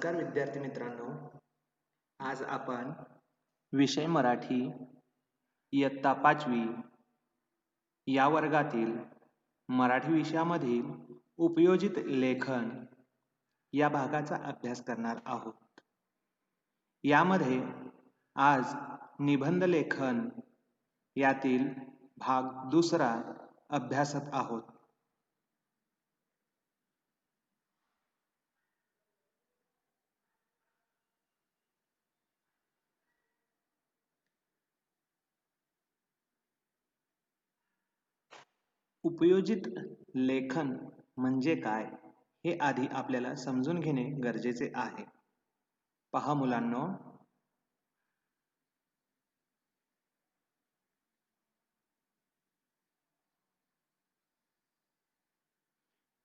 नमस्कार विद्यार्थी मित्रांनो. आज आपण विषय मराठी इयत्ता 5वी या वर्गातील मराठी विषयामधील उपयोजित लेखन या भागाचा अभ्यास करणार आहोत. यामध्ये आज निबंध लेखन यातील भाग दुसरा अभ्यासत आहोत. उपयोजित लेखन म्हणजे काय हे आधी आपल्याला समजून घेणे गरजेचे आहे. पहा मुलांनो,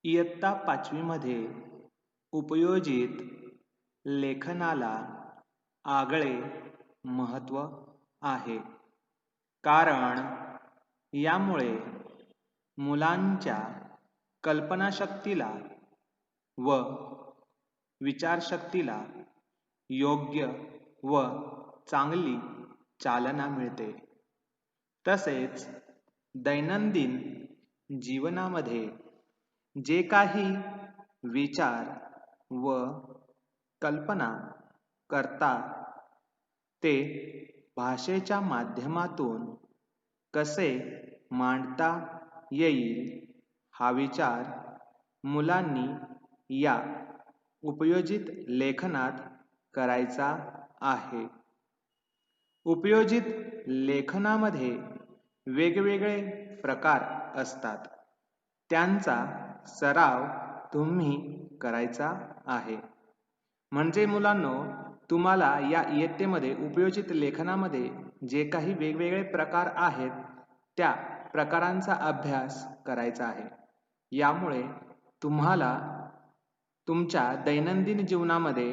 इयत्ता 5वी मध्ये उपयोजित लेखनाला आगळे महत्त्व आहे. कारण यामुळे मुलांच्या कल्पनाशक्तीला व विचारशक्तीला योग्य व चांगली चालना मिळते. तसेच दैनंदिन जीवनामध्ये जे काही विचार व कल्पना करता ते भाषेच्या माध्यमातून कसे मांडता येईल हा विचार मुलांनी या उपयोजित लेखनात करायचा आहे. उपयोजित लेखनामध्ये वेगवेगळे प्रकार असतात. त्यांचा सराव तुम्ही करायचा आहे. म्हणजे मुलांनो, तुम्हाला या इयत्तेमध्ये उपयोजित लेखनामध्ये जे काही वेगवेगळे प्रकार आहेत त्या प्रकारांचा अभ्यास करायचा आहे. यामुळे तुम्हाला तुमच्या दैनंदिन जीवनामध्ये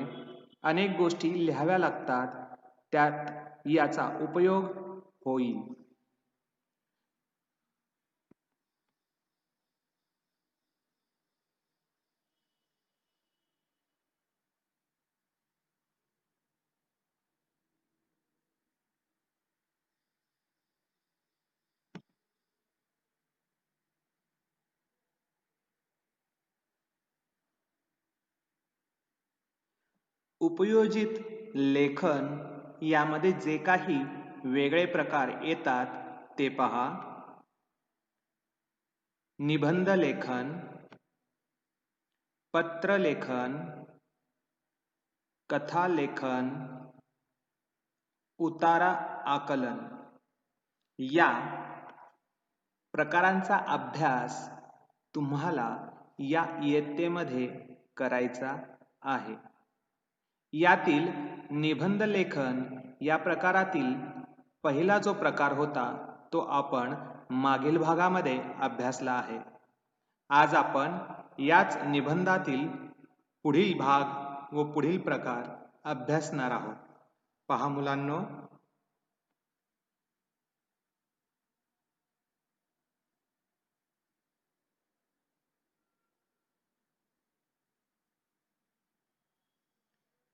अनेक गोष्टी लिहाव्या लागतात, त्यात याचा उपयोग होईल. उपयोजित लेखन यामध्ये जे काही वेगळे प्रकार येतात ते पहा. निबंध लेखन, पत्र लेखन, कथा लेखन, उतारा आकलन या प्रकारांचा अभ्यास तुम्हाला या इयत्तेमध्ये करायचा आहे. यातील निबंध लेखन या प्रकारातील पहिला जो प्रकार होता तो आपण मागील भागामध्ये अभ्यासला आहे. आज आपण याच निबंधातील पुढील भाग व पुढील प्रकार अभ्यासणार आहोत. पहा मुलांनो,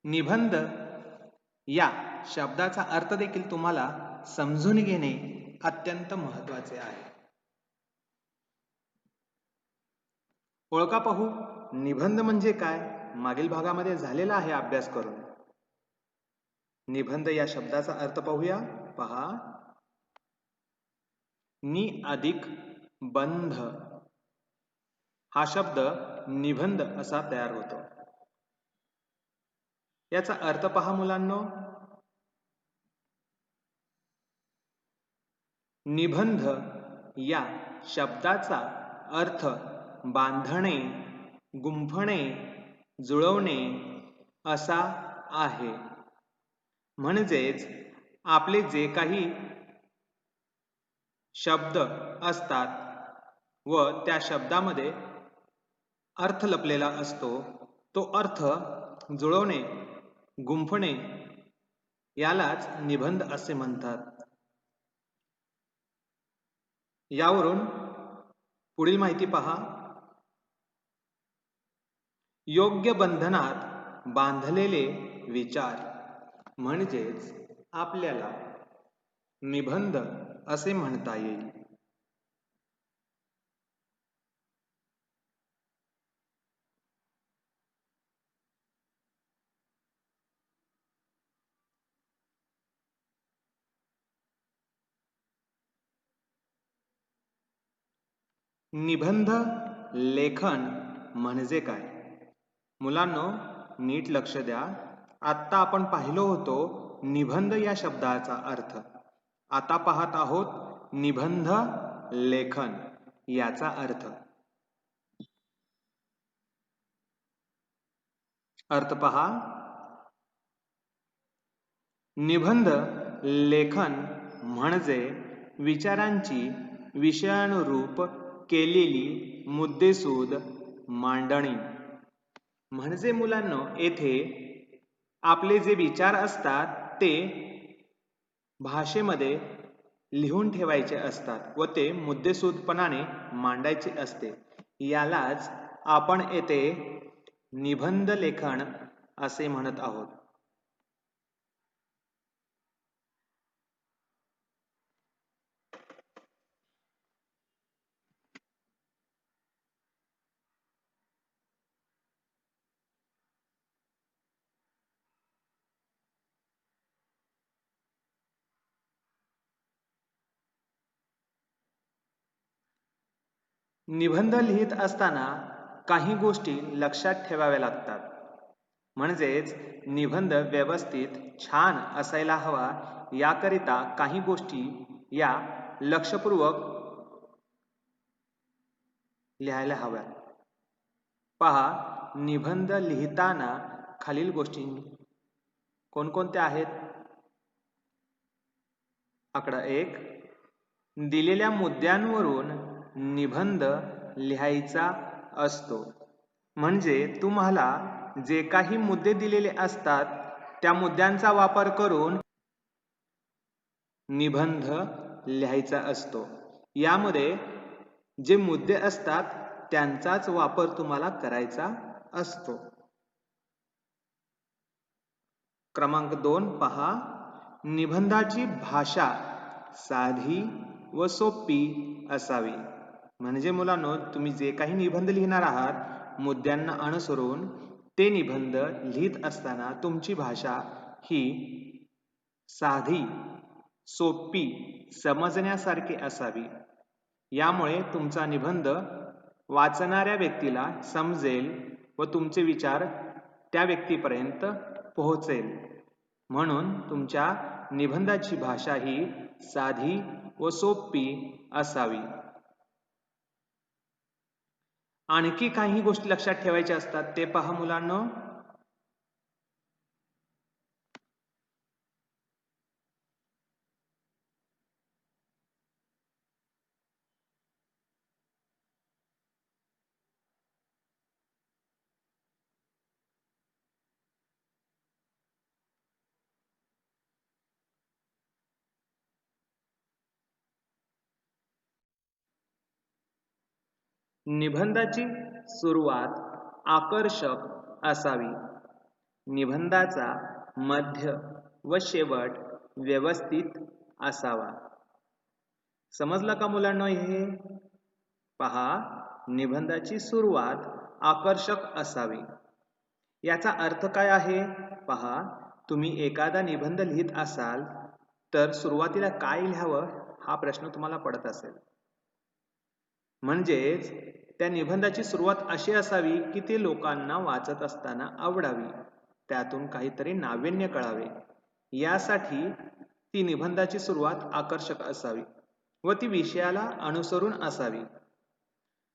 निबंध या शब्दाचा अर्थ देखील तुम्हाला समजून घेणे अत्यंत महत्त्वाचे आहे. ओळखा पाहू, निबंध म्हणजे काय? मागील भागामध्ये झालेला आहे अभ्यास करून. निबंध या शब्दाचा अर्थ पाहूया. पहा, नि अधिक बंध हा शब्द निबंध असा तयार होतो. याचा अर्थ पहा मुलांनो, निबंध या शब्दाचा अर्थ बांधणे, गुंफणे, जुळवणे असा आहे. म्हणजेच आपले जे काही शब्द असतात व त्या शब्दामध्ये अर्थ लपलेला असतो, तो अर्थ जुळवणे, गुंफणे यालाच निबंध असे म्हणतात. यावरून पुढील माहिती पहा. योग्य बंधनात बांधलेले विचार म्हणजेच आपल्याला निबंध असे म्हणता येईल. निबंध लेखन म्हणजे काय? मुलांनो, नीट लक्ष द्या. आत्ता आपण पाहिलो होतो निबंध या शब्दाचा अर्थ. आता पाहत आहोत निबंध लेखन याचा अर्थ. अर्थ पहा. निबंध लेखन म्हणजे विचारांची विषयानुरूप केलेली मुद्देसूद मांडणी. म्हणजे मुलांनो, येथे आपले जे विचार असतात ते भाषेमध्ये लिहून ठेवायचे असतात व ते मुद्देसूदपणाने मांडायचे असते. यालाच आपण येथे निबंध लेखन असे म्हणत आहोत. निबंध लिहित असताना काही गोष्टी लक्षात ठेवाव्या लागतात. म्हणजेच निबंध व्यवस्थित छान असायला हवा, याकरिता काही गोष्टी या लक्षपूर्वक लिहायला हव्यात. पहा, निबंध लिहिताना खालील गोष्टी कोणकोणत्या आहेत? आकडा 1. दिलेल्या मुद्द्यांवरून निबंध लिहायचा असतो. म्हणजे तुम्हाला जे काही मुद्दे दिलेले असतात त्या मुद्द्यांचा वापर करून निबंध लिहायचा असतो. यामध्ये जे मुद्दे असतात त्यांचाच वापर तुम्हाला करायचा असतो. क्रमांक 2 पहा. निबंधाची भाषा साधी व सोपी असावी. म्हणजे मुलांनो, तुम्ही जे काही निबंध लिहिणार आहात मुद्द्यांना अनुसरून ते निबंध लिहित असताना तुमची भाषा ही साधी, सोपी, समजण्यासारखी असावी. यामुळे तुमचा निबंध वाचणाऱ्या व्यक्तीला समजेल व तुमचे विचार त्या व्यक्तीपर्यंत पोहोचेल. म्हणून तुमच्या निबंधाची भाषा ही साधी व सोपी असावी. आणखी काही गोष्टी लक्षात ठेवायच्या असतात, ते पहा मुलांनो. निबंधाची सुरुवात आकर्षक असावी. निबंधाचा मध्य व शेवट व्यवस्थित असावा. समजलं का मुलांनो? हे पहा, निबंधाची सुरुवात आकर्षक असावी. याचा अर्थ काय आहे? पहा, तुम्ही एखादा निबंध लिहित असाल तर सुरुवातीला काय लिहावं हा प्रश्न तुम्हाला पडत असेल. म्हणजेच त्या निबंधाची सुरुवात अशी असावी की ते लोकांना वाचत असताना आवडावी, त्यातून काहीतरी नाविन्य कळावे. यासाठी ती निबंधाची सुरुवात आकर्षक असावी व ती विषयाला अनुसरून असावी.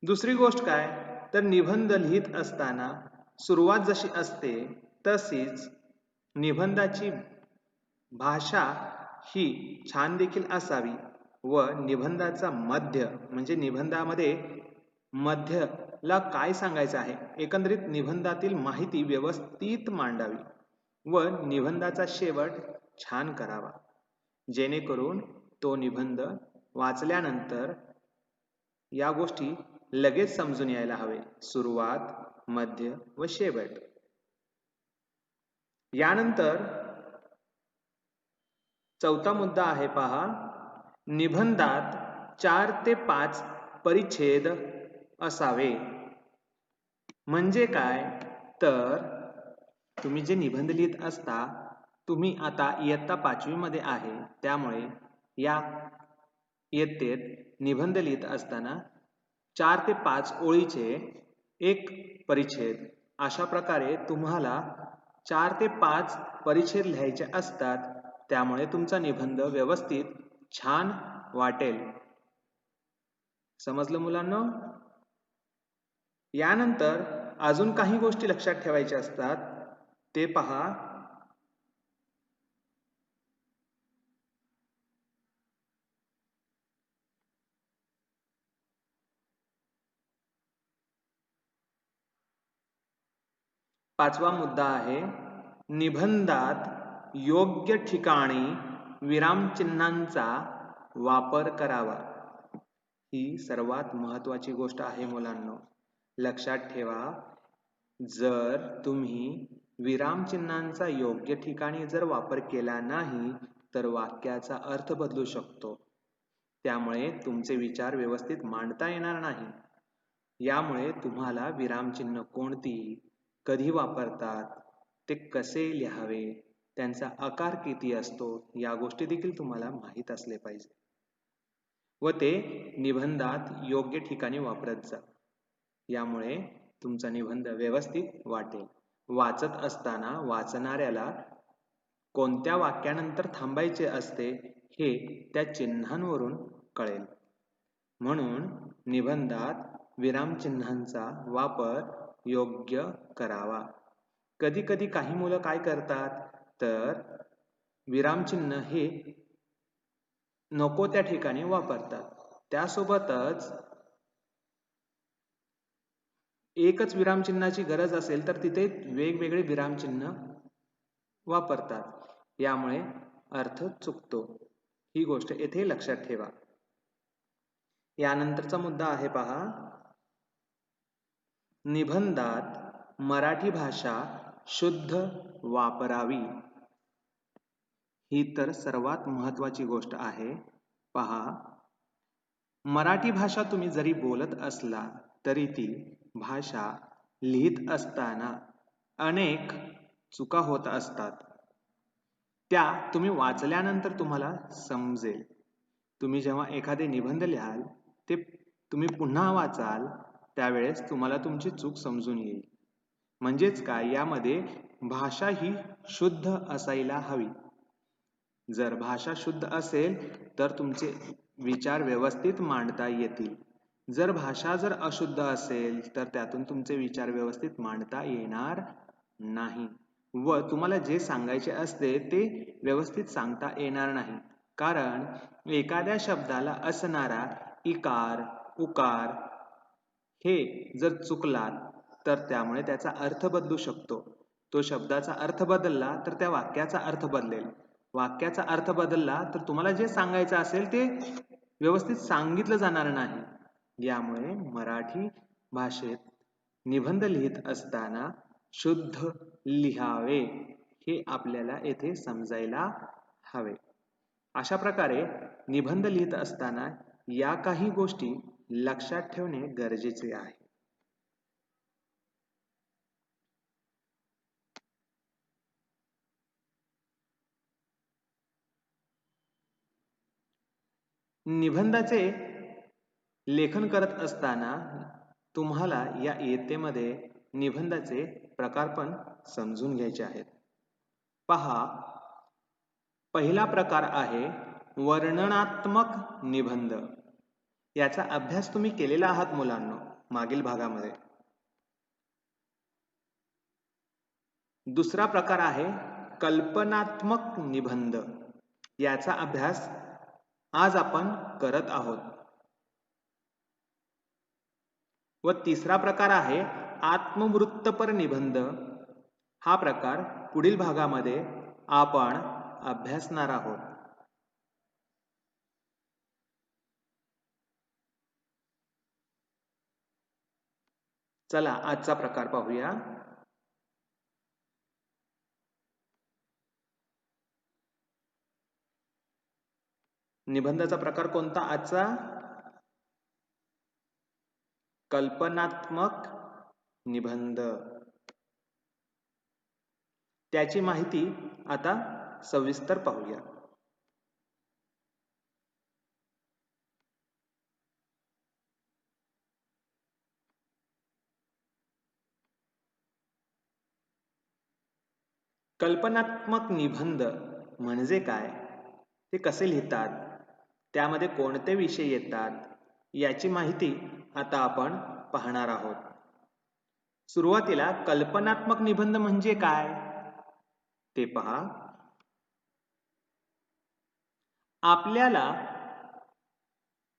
दुसरी गोष्ट काय तर निबंध लिहित असताना सुरुवात जशी असते तशीच निबंधाची भाषा ही छान देखील असावी व निबंधाचा मध्य म्हणजे निबंधामध्ये मध्यला काय सांगायचं आहे, एकंदरीत निबंधातील माहिती व्यवस्थित मांडावी व निबंधाचा शेवट छान करावा, जेणेकरून तो निबंध वाचल्यानंतर या गोष्टी लगेच समजून यायला हवे. सुरुवात, मध्य व शेवट. यानंतर चौथा मुद्दा आहे पहा, निबंधात 4 ते 5 परिच्छेद असावे. म्हणजे काय तर तुम्ही जे निबंध लिहित असता, तुम्ही आता इयत्ता 5वी मध्ये आहे, त्यामुळे या इयत्तेत निबंध लिहित असताना 4 ते 5 ओळीचे एक परिच्छेद, अशा प्रकारे तुम्हाला 4 ते 5 परिच्छेद लिहायचे असतात. त्यामुळे तुमचा निबंध व्यवस्थित छान वाटेल. समजलं मुलांनो? यानंतर अजून काही गोष्टी लक्षात ठेवायच्या असतात, ते पहा. पाचवा मुद्दा आहे, निबंधात योग्य ठिकाणी विरामचिन्हांचा वापर करावा. ही सर्वात महत्त्वाची गोष्ट आहे मुलांनो. लक्षात ठेवा, जर तुम्ही विरामचिन्हांचा योग्य ठिकाणी जर वापर केला नाही तर वाक्याचा अर्थ बदलू शकतो. त्यामुळे तुमचे विचार व्यवस्थित मांडता येणार नाही. यामुळे तुम्हाला विरामचिन्ह कोणती, कधी वापरतात, ते कसे लिहावे, त्यांचा आकार किती असतो, या गोष्टी देखील तुम्हाला माहीत असले पाहिजे व ते निबंधात योग्य ठिकाणी वापरत जा. यामुळे तुमचा निबंध व्यवस्थित वाटेल. वाचत असताना वाचणाऱ्याला कोणत्या वाक्यानंतर थांबायचे असते हे त्या चिन्हांवरून कळेल. म्हणून निबंधात विरामचिन्हांचा वापर योग्य करावा. कधी कधी काही मुलं काय करतात तर विरामचिन्ह हे नको त्या ठिकाणी वापरतात. त्यासोबतच एकच विरामचिन्हाची गरज असेल तर तिथे वेगवेगळे विरामचिन्ह वापरतात. यामुळे अर्थ चुकतो. ही गोष्ट येथे लक्षात ठेवा. यानंतरचा मुद्दा आहे पहा, निबंधात मराठी भाषा शुद्ध वापरावी. ही तर सर्वात महत्त्वाची गोष्ट आहे. पहा, मराठी भाषा तुम्ही जरी बोलत असला तरी ती भाषा लिहित असताना अनेक चुका होत असतात. त्या तुम्ही वाचल्यानंतर तुम्हाला समजेल. तुम्ही जेव्हा एखादे निबंध लिहाल ते तुम्ही पुन्हा वाचाल त्यावेळेस तुम्हाला तुमची चूक समजून येईल. म्हणजेच काय, यामध्ये भाषा ही शुद्ध असायला हवी. जर भाषा शुद्ध असेल तर तुमचे विचार व्यवस्थित मांडता येतील. जर भाषा जर अशुद्ध असेल तर त्यातून तुमचे विचार व्यवस्थित मांडता येणार नाही व तुम्हाला जे सांगायचे असते ते व्यवस्थित सांगता येणार नाही. कारण एखाद्या शब्दाला असणारा इकार उकार हे जर चुकलात तर त्यामुळे त्याचा अर्थ बदलू शकतो. तो शब्दाचा अर्थ बदलला तर त्या वाक्याचा अर्थ बदलेल. वाक्याचा अर्थ बदलला तर तुम्हाला जे सांगायचं असेल ते व्यवस्थित सांगितलं जाणार नाही. यामुळे मराठी भाषेत निबंध लिहित असताना शुद्ध लिहावे हे आपल्याला येथे समजायला हवे. अशा प्रकारे निबंध लिहित असताना या काही गोष्टी लक्षात ठेवणे गरजेचे आहे. निबंधाचे लेखन करत असताना तुम्हाला या इयत्तेमध्ये निबंधाचे प्रकार पण समजून घ्यायचे आहेत. पहा, पहिला प्रकार आहे वर्णनात्मक निबंध. याचा अभ्यास तुम्ही केलेला आहात मुलांनो मागील भागामध्ये. दुसरा प्रकार आहे कल्पनात्मक निबंध. याचा अभ्यास आज आपण करत आहोत. व तिसरा प्रकार आहे आत्मवृत्तपर निबंध. हा प्रकार पुढील भागामध्ये आपण अभ्यासणार आहोत. चला आजचा प्रकार पाहूया. निबंधाचा प्रकार कोणता आजचा? कल्पनात्मक निबंध. त्याची माहिती आता सविस्तर पाहूया. कल्पनात्मक निबंध म्हणजे काय, ते कसे लिहितात, त्यामध्ये कोणते विषय येतात, याची माहिती आता आपण पाहणार आहोत. सुरुवातीला कल्पनात्मक निबंध म्हणजे काय ते पहा. आपल्याला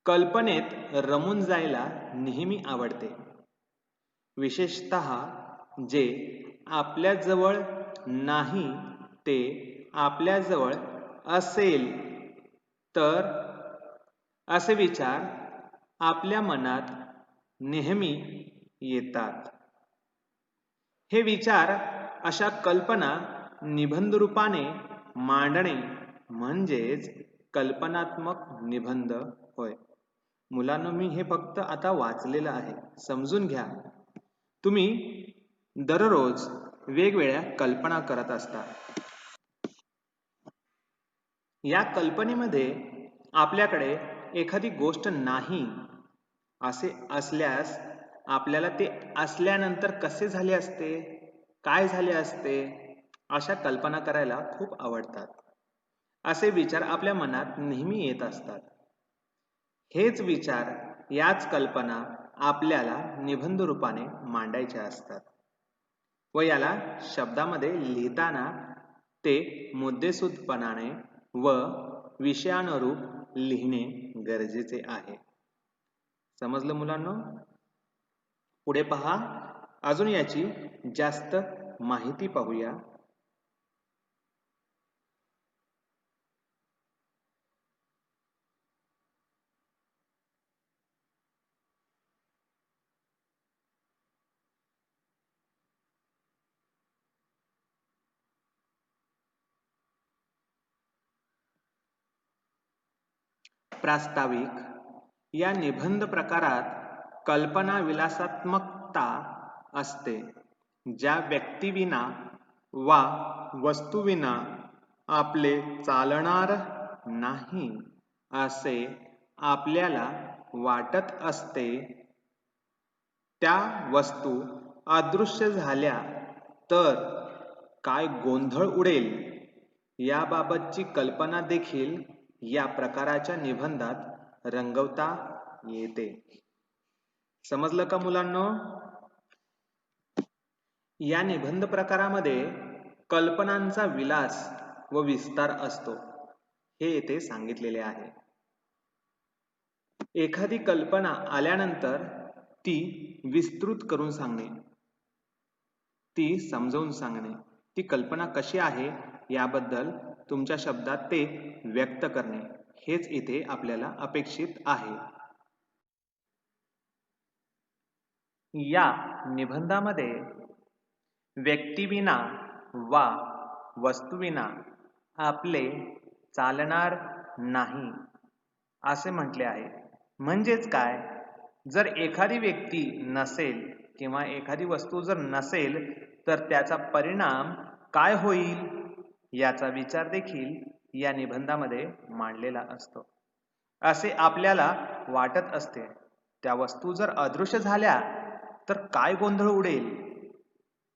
कल्पनेत रमून जायला नेहमी आवडते. विशेषतः जे आपल्याजवळ नाही ते आपल्याजवळ असेल तर असे विचार आपल्या मनात नेहमी येतात. हे विचार, अशा कल्पना निबंध रूपाने मांडणे म्हणजेच कल्पनात्मक निबंध होय. मुलांनो, मी हे फक्त आता वाचलेलं आहे, समजून घ्या. तुम्ही दररोज वेगवेगळ्या कल्पना करत असता. या कल्पनेमध्ये आपल्याकडे एखादी गोष्ट नाही असे असल्यास आपल्याला ते असल्यानंतर कसे झाले असते, काय झाले असते, अशा कल्पना करायला खूप आवडतात. असे विचार आपल्या मनात नेहमी येत असतात. हेच विचार, याच कल्पना आपल्याला निबंध रूपाने मांडायच्या असतात व याला शब्दामध्ये लिहिताना ते मुद्देसूदपणाने व विषयानुरूप लिहिणे गरजेचे आहे. समजलं मुलांनो? पुढे पहा, अजून याची जास्त माहिती पाहूया. प्रास्ताविक या निबंध प्रकारात कल्पना विलासात्मकता असते. ज्या व्यक्तीविना वा वस्तूविना आपले चालणार नाही असे आपल्याला वाटत असते, त्या वस्तू अदृश्य झाल्या तर काय गोंधळ उडेल, याबाबतची कल्पना देखील या प्रकाराच्या निबंधात रंगवता येते. समजलं का मुलांनो? या निबंध प्रकारामध्ये कल्पनांचा विलास व विस्तार असतो, हे येथे सांगितलेले आहे. एखादी कल्पना आल्यानंतर ती विस्तृत करून सांगणे, ती समजावून सांगणे, ती कल्पना कशी आहे याबद्दल तुमच्या शब्दात ते व्यक्त करणे, हेच इथे आपल्याला अपेक्षित आहे. या निबंधामध्ये व्यक्तीविना वा वस्तूविना आपले चालणार नाही असे म्हटले आहे. म्हणजेच काय, जर एखादी व्यक्ती नसेल किंवा एखादी वस्तू जर नसेल तर त्याचा परिणाम काय होईल याचा विचार देखील या निबंधामध्ये मांडलेला असतो. असे आपल्याला वाटत असते. त्या वस्तू जर अदृश्य झाल्या तर काय गोंधळ उडेल,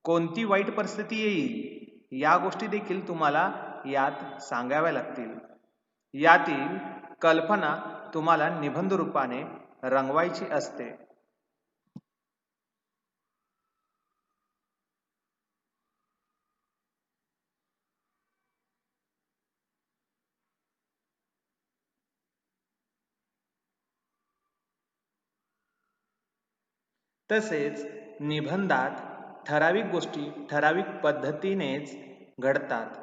कोणती वाईट परिस्थिती येईल, या गोष्टी देखील तुम्हाला यात सांगाव्या लागतील. यातील कल्पना तुम्हाला निबंध रूपाने रंगवायची असते. तसेच निबंधात ठराविक गोष्टी ठराविक पद्धतीनेच घडतात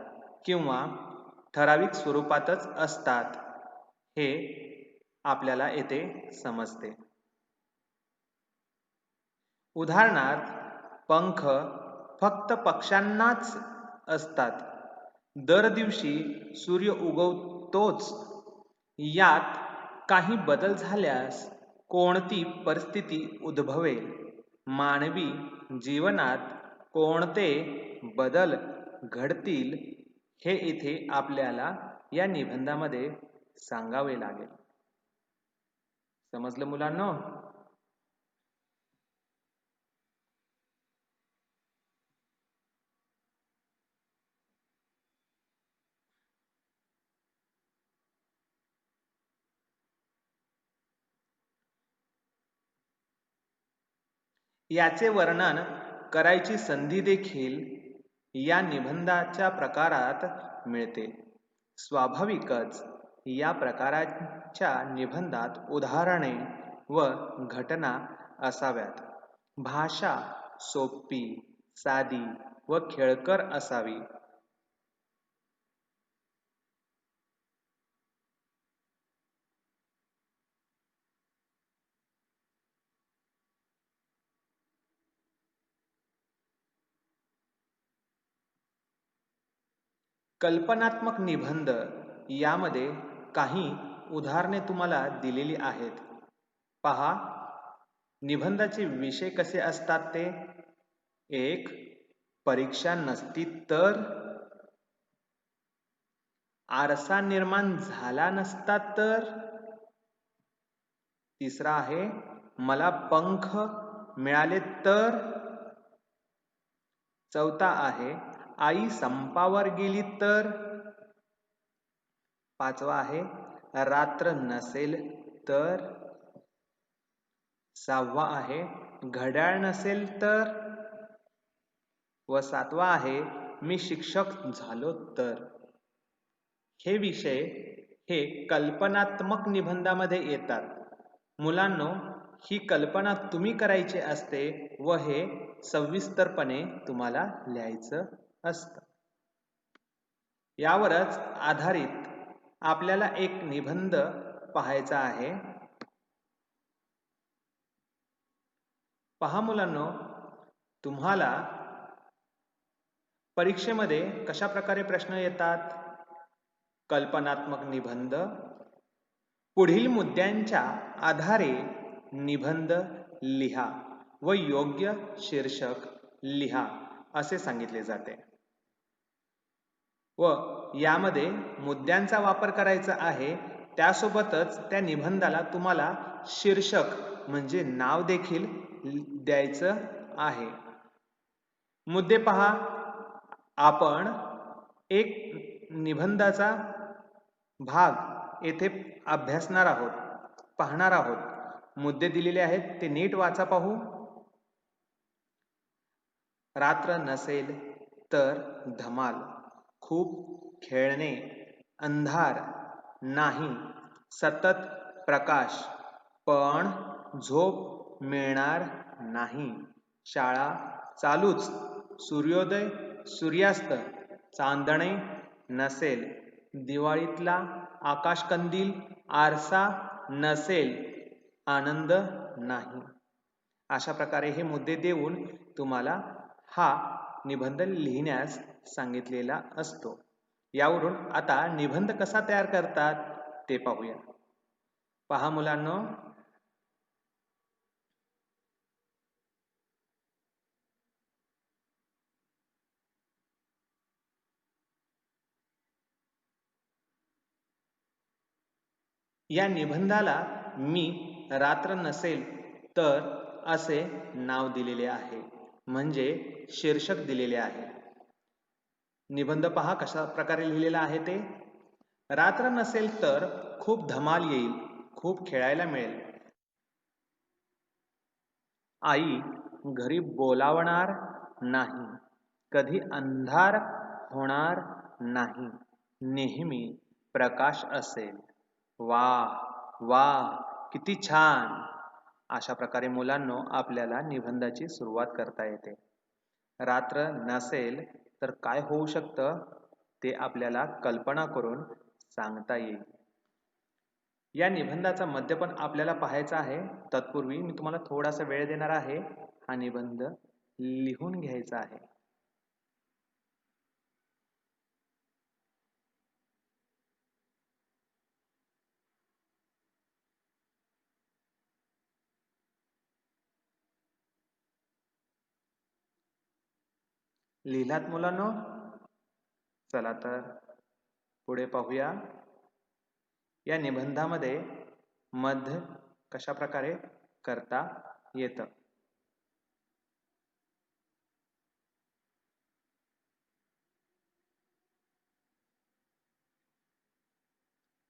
किंवा ठराविक स्वरूपातच असतात, हे आपल्याला येथे समजते. उदाहरणार्थ, पंख फक्त पक्ष्यांनाच असतात. दर दिवशी सूर्य उगवतोच यात काही बदल झाल्यास कोणती परिस्थिती उद्भवेल, मानवी जीवनात कोणते बदल घडतील, हे इथे आपल्याला या निबंधामध्ये सांगावे लागेल. समजलं मुलांनो? याचे वर्णन करायची संधी देखील या निबंधाच्या प्रकारात मिळते. स्वाभाविकच या प्रकाराच्या निबंधात उदाहरणे व घटना असाव्यात. भाषा सोपी, साधी व खेळकर असावी. कल्पनात्मक निबंध यामध्ये काही उदाहरणे तुम्हाला दिलेली आहेत. पहा, निबंधाचे विषय कसे असतात ते. 1. परीक्षा नसती तर. आरसा निर्माण झाला नसता तर. तिसरा आहे मला पंख मिळाले तर. चौथा आहे आई संपावर गेली तर. पाचवा आहे रात्र नसेल तर. सहावा आहे घड्याळ नसेल तर. व सातवा आहे मी शिक्षक झालो तर. हे विषय हे कल्पनात्मक निबंधामध्ये येतात. मुलांनो, ही कल्पना तुम्ही करायची असते व हे सविस्तरपणे तुम्हाला लिहायचं असतं. यावरच आधारित आपल्याला एक निबंध पाहायचा आहे. पहा मुलांनो, तुम्हाला परीक्षेमध्ये कशा प्रकारे प्रश्न येतात. कल्पनात्मक निबंध, पुढील मुद्द्यांच्या आधारे निबंध लिहा व योग्य शीर्षक लिहा असे सांगितले जाते. व यामध्ये मुद्द्यांचा वापर करायचा आहे. त्यासोबतच त्या निबंधाला तुम्हाला शीर्षक म्हणजे नाव देखील द्यायचं आहे. मुद्दे पहा. आपण एक निबंधाचा भाग येथे अभ्यासणार आहोत, पाहणार आहोत. मुद्दे दिलेले आहेत ते नीट वाचा पाहू. रात्र नसेल तर धमाल, खूप खेळणे, अंधार नाही, सतत प्रकाश, पण झोप मिळणार नाही, शाळा चालूच, सूर्योदय सूर्यास्त, चांदणे नसेल, दिवाळीतला आकाशकंदील, आरसा नसेल, आनंद नाही. अशा प्रकारे हे मुद्दे देऊन तुम्हाला हा निबंध लिहिण्यास सांगितलेला असतो. यावरून आता निबंध कसा तयार करतात ते पाहूया. पहा मुलांनो, या निबंधाला मी रात्र नसेल तर असे नाव दिलेले आहे, म्हणजे शीर्षक दिलेले आहे. निबंध पहा कशा प्रकारे लिहिलेला आहे ते. रात्र नसेल तर खूप धमाल येईल, खूप खेळायला मिळेल. आई घरी बोलावणार नाही, कधी अंधार होणार नाही, नेहमी प्रकाश असेल. वा वा, किती छान. अशा प्रकारे मुलांनो आपल्याला निबंधाची सुरुवात करता येते. रात्र नसेल तर काय होऊ शकतं ते आपल्याला कल्पना करून सांगता येईल. या निबंधाचा मध्य पण आपल्याला पाहायचा आहे. तत्पूर्वी मी तुम्हाला थोडासा वेळ देणार आहे. हा निबंध लिहून घ्यायचा आहे. लिहिलात मुलांनो? चला तर पुढे पाहूया. या निबंधामध्ये मध्य कशा प्रकारे करता येतं.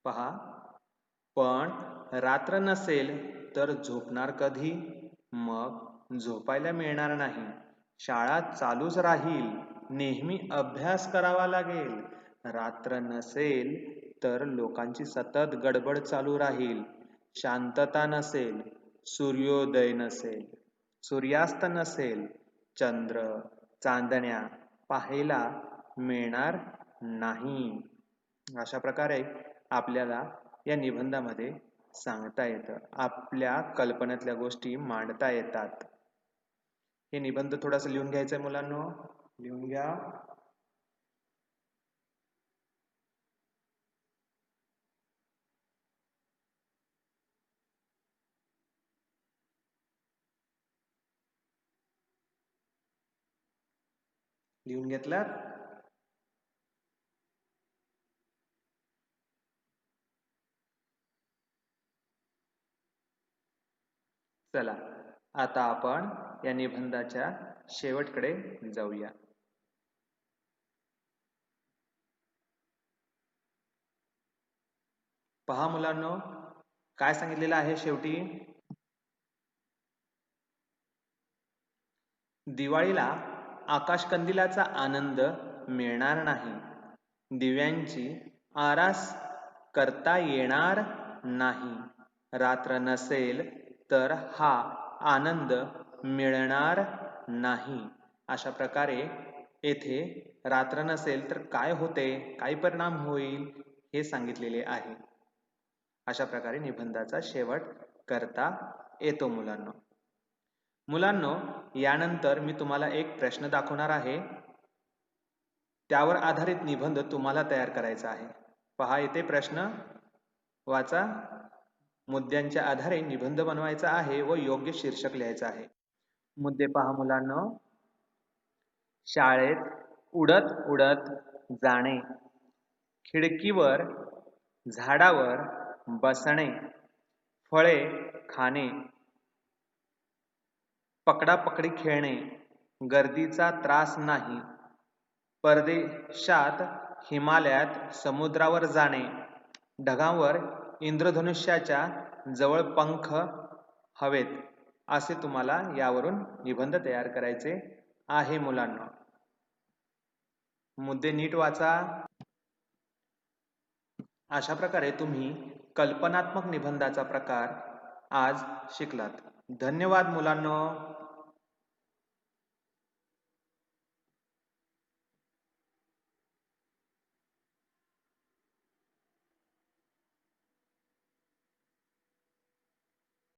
पहा, पण रात्र नसेल तर झोपणार कधी? मग झोपायला मिळणार नाही. शाळा चालूच राहील. नेहमी अभ्यास करावा लागेल. रात्र नसेल तर लोकांची सतत गडबड चालू राहील. शांतता नसेल, सूर्योदय नसेल, सूर्यास्त नसेल, चंद्र चांदण्या पाहायला मिळणार नाही. अशा प्रकारे आपल्याला या निबंधामध्ये सांगता येतं. आपल्या कल्पनेतल्या गोष्टी मांडता येतात. हे निबंध थोडासा लिहून घ्यायचंय मुलांनो. लिहून घ्या. लिहून घेतलात? चला आता आपण या निबंधाच्या शेवटकडे जाऊया. पहा मुलांनो, काय सांगितलेलं आहे शेवटी? दिवाळीला आकाशकंदिलाचा आनंद मिळणार नाही. दिव्यांची आरास करता येणार नाही. रात्र नसेल तर हा आनंद मिळणार नाही. अशा प्रकारे येथे रात्र नसेल तर काय होते, काय परिणाम होईल हे सांगितलेले आहे. अशा प्रकारे निबंधाचा शेवट करता येतो मुलांनो. मुलांनो, यानंतर मी तुम्हाला एक प्रश्न दाखवणार आहे. त्यावर आधारित निबंध तुम्हाला तयार करायचा आहे. पहा इथे प्रश्न वाचा. मुद्द्यांच्या आधारे निबंध बनवायचा आहे व योग्य शीर्षक लिहायचं आहे. मुद्दे पहा मुलांनो. शाळेत उडत उडत जाणे, खिडकीवर झाडावर बसणे, फळे खाणे, पकडापकडी खेळणे, गर्दीचा त्रास नाही, परदेशात हिमालयात समुद्रावर जाणे, ढगांवर इंद्रधनुष्याच्या जवळ पंख हवेत, असे तुम्हाला यावरून निबंध तयार करायचे आहे मुलांना. मुद्दे नीट वाचा. अशा प्रकारे तुम्ही कल्पनात्मक निबंधाचा प्रकार आज शिकलात. धन्यवाद मुलांनो.